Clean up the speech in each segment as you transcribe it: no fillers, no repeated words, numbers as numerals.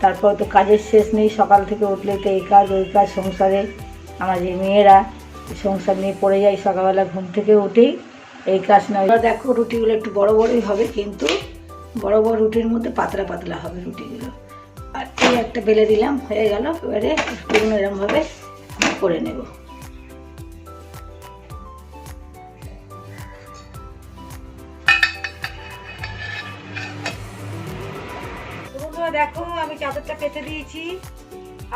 তারপর তো কাজের শেষ নেই, সকাল থেকে উঠলে তো এই কাজ ওই কাজ সংসারে। আমার যে মেয়েরা সংসার নিয়ে পড়ে যায়, সকালবেলা ঘুম থেকে উঠেই এই কাজ নয়। দেখো রুটিগুলো একটু বড় বড়ই হবে, কিন্তু বড় বড় রুটির মধ্যে পাতলা পাতলা হবে রুটিগুলো। আর এই একটা বেলে দিলাম, হয়ে গেল। এবারে রুটিগুলো এরমভাবে করে নেব। দেখো আমি চাদরটা পেতে দিয়েছি,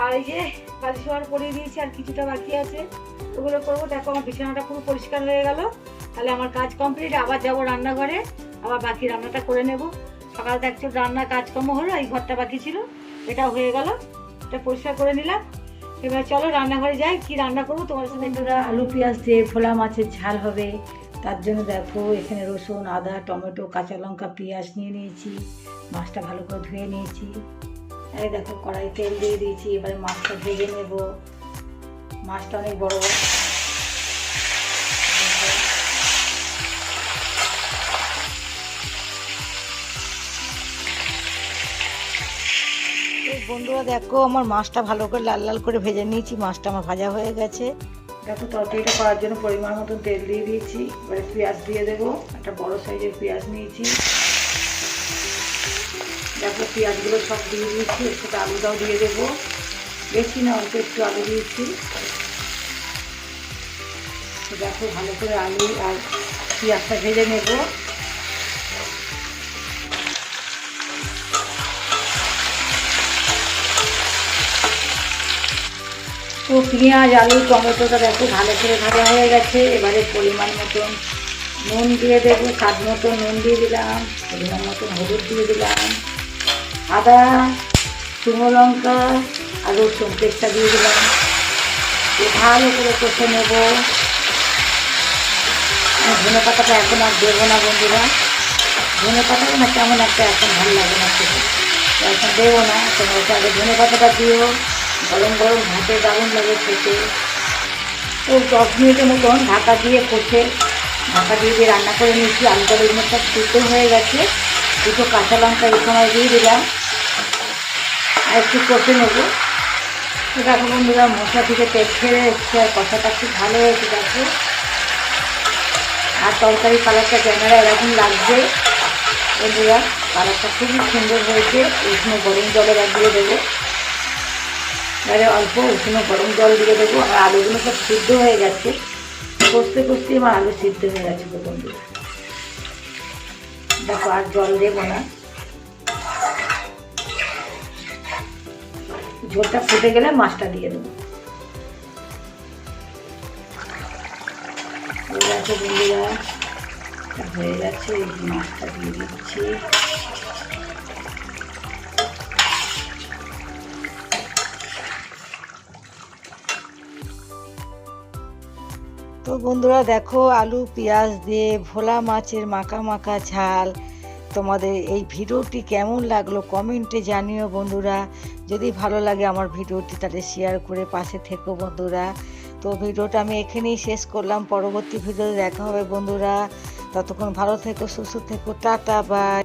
আর এই যে বালিশ শোয়ার পরিয়ে দিয়েছি, আর কিছুটা বাকি আছে, ওগুলো করবো। দেখো আমার বিছানাটা পুরো পরিষ্কার হয়ে গেল, তাহলে আমার কাজ কমপ্লিট। আবার যাবো রান্নাঘরে, আবার বাকি রান্নাটা করে নেব। সকালে তো একটু রান্নার কাজকর্ম হলো, এই ঘরটা বাকি ছিল, এটাও হয়ে গেল, এটা পরিষ্কার করে নিলাম। এবার চলো রান্নাঘরে যাই, কি রান্না করবো তোমার সাথে। আলু পেঁয়াজ দিয়ে ভোলা মাছের ঝাল হবে, তার জন্য দেখো এখানে রসুন, আদা, টমেটো, কাঁচা লঙ্কা, পেঁয়াজ নিয়ে নিয়েছি। মাছটা ভালো করে ধুয়ে নিয়েছি। এই দেখো কড়াই তেল দিয়ে দিয়েছি, এবারে মাছটা ভেজে নেব। মাছটা অনেক বড় বড়। বন্ধুরা দেখো আমার মাছটা ভালো করে লাল লাল করে ভেজে নিয়েছি, মাছটা আমার ভাজা হয়ে গেছে। দেখো তরকারিটা করার জন্য পরিমাণ মতন তেল দিয়ে দিয়েছি। এবারে পেঁয়াজ দিয়ে দেবো, একটা বড় সাইজের পেঁয়াজ নিয়েছি। দেখো পেঁয়াজগুলো সব দিয়ে দিয়েছি, এর সাথে আলুটাও দিয়ে দেবো, বেশি না অল্প একটু আলু দিয়েছি। দেখো ভালো করে আলু আর পেঁয়াজটা ভেজে নেব। তো পেঁয়াজ, আলু, টমেটোটা দেখো ভালো করে ভাজা হয়ে গেছে। এবারে পরিমাণ মতন নুন দিয়ে দেবো, স্বাদ মতো নুন দিয়ে দিলাম, পরিমাণ মতন হলুদ দিয়ে দিলাম, আদা, শুকনো লঙ্কা আর রসুন পেস্টটা দিয়ে দিলাম। ভালো করে কষে নেব। ধনে পাতাটা এখন আর দেবো না বন্ধুরা, ধনে পাতাটা না কেমন একটা এখন ভালো লাগে না খেতে, এখন দেবো না। তোমরা আগে ধনে পাতাটা দিও, গরম গরম ভাতে দারুণ লাগে খেতে। তো 10 মিনিটের মতন ঢাকা দিয়ে কষে, ঢাকা দিয়ে দিয়ে রান্না করে নিয়েছি। আলুটা এর মধ্যে সিদ্ধ হয়ে গেছে। দুটো কাঁচা লঙ্কা এই সময় দিয়ে দিলাম, আর একটু কষে নেবো। তো দেখো বন্ধুরা মশলা থেকে তেল ছেড়ে এসছে, আর কষাটা খুব ভালো হয়েছে দেখো। আর তরকারি কালারটা ক্যামেরা এরকম লাগছে বন্ধুরা, কালারটা খুবই সুন্দর হয়েছে। উষ্ণ গরম জলের দিয়ে দেবো, এবারে অল্প উষ্ণ গরম জল দিয়ে দেবো। আমার আলুগুলো সব সিদ্ধ হয়ে গেছে, কষতে কষতে আমার আলু সিদ্ধ হয়ে গেছে তো বন্ধুরা। দেখো আর জল দেবো না, ঝোলটা ফুটে গেলে মাছটা দিয়ে দেবো। দেখো বন্ধুরা হয়ে গেছে, এই মাছটা দিয়ে দিচ্ছি। তো বন্ধুরা দেখো আলু পেঁয়াজ দিয়ে ভোলা মাছের মাখা মাখা ঝাল। তোমাদের এই ভিডিওটি কেমন লাগলো কমেন্টে জানিও বন্ধুরা। যদি ভালো লাগে আমার ভিডিওটি তাহলে শেয়ার করে পাশে থেকো বন্ধুরা। তো ভিডিওটা আমি এখানেই শেষ করলাম, পরবর্তী ভিডিওতে দেখা হবে বন্ধুরা। ততক্ষণ ভালো থেকো, সুস্থ থেকো, টাটা বাই।